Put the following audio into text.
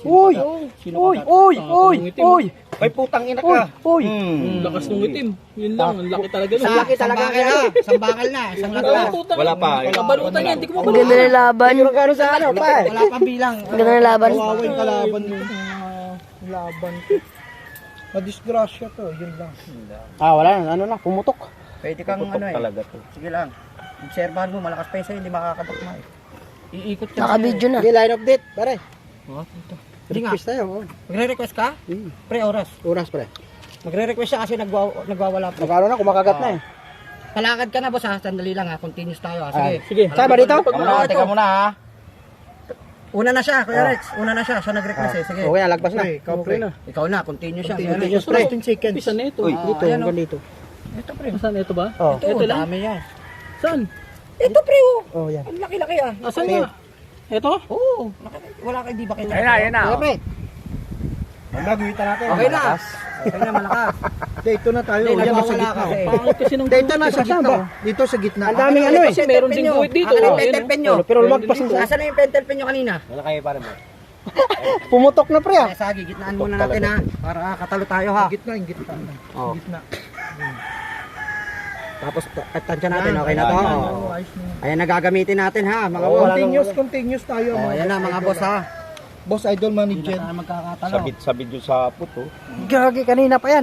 Uy! Uy! Uy! Uy! Uy! Ay putang ina ka. Uy! Lakas ng itim. Yun lang, ang laki talaga nun. Ang laki talaga. Sambakal na. Isang Wala pa. Kabalutan yan, hindi ko Ang mabalutan. ganda ng laban. Siguro gano'n sa ano, pa. Wala pa bilang. Ang ganda ng laban. Kawawa yung kalaban mo. Laban ko. Madisgrasya to, yun lang. Wala na. Ano na, pumutok. Pwede kang ano eh. Sige lang. Obserbahan mo, malakas pa yun sa'yo, hindi makakatok na eh. Iikot ka. Naka-video na. Sige, line of date, pare. Hindi nga. Request tayo. Magre-request ka? Pre, oras. Oras, pare. Magre-request siya kasi nagwawala pa. Magkano na, kumakagat na eh. Palakad ka na boss ha, sandali lang ha, continuous tayo ha. Sige. Sige. Saan ba dito? Teka muna ha. Una na siya, Kuya Rex. Una na siya Ah. nag-request eh. Sige. Okay, alagpas na. Okay na. Ikaw na, continue siya. Continuous, pre. 15 seconds. Isa na ito. Dito, ayan, hanggang dito. Ito pre. Saan ito ba? Oh. Ito, lang? dami yan. Saan? Ito pre oh. Oh, yan. Ang laki-laki ah. Asan nga? Ito? Oo. Wala ka, di ba kita? Ayan na. Okay, pre. Ang gagawin natin. Okay na. Okay na, malakas. Dito na tayo. Hindi, Yan, nasa nagwawala gitna. kasi. Pangit kasi nung Dito na sa gitna. Dito sa gitna. Ang daming ano eh. Kasi meron ding guhit dito. Akin yung Oh, pentel yun, pen nyo. Pero lumagpas na. Asan na yung pentel pen nyo kanina? Pumutok na, pre. Kaya sagi, gitnaan muna natin ha. Para katalo tayo ha. Gitna, yung gitna. Oh. Tapos tansya natin, okay na to. Ayan na gagamitin natin ha, mga boss. Continuous tayo. Oh, ayan na mga boss ha. Boss Idol Hindi Manager. na tayo magkakatalo. Sabid yung sa puto. Gagi, kanina pa yan.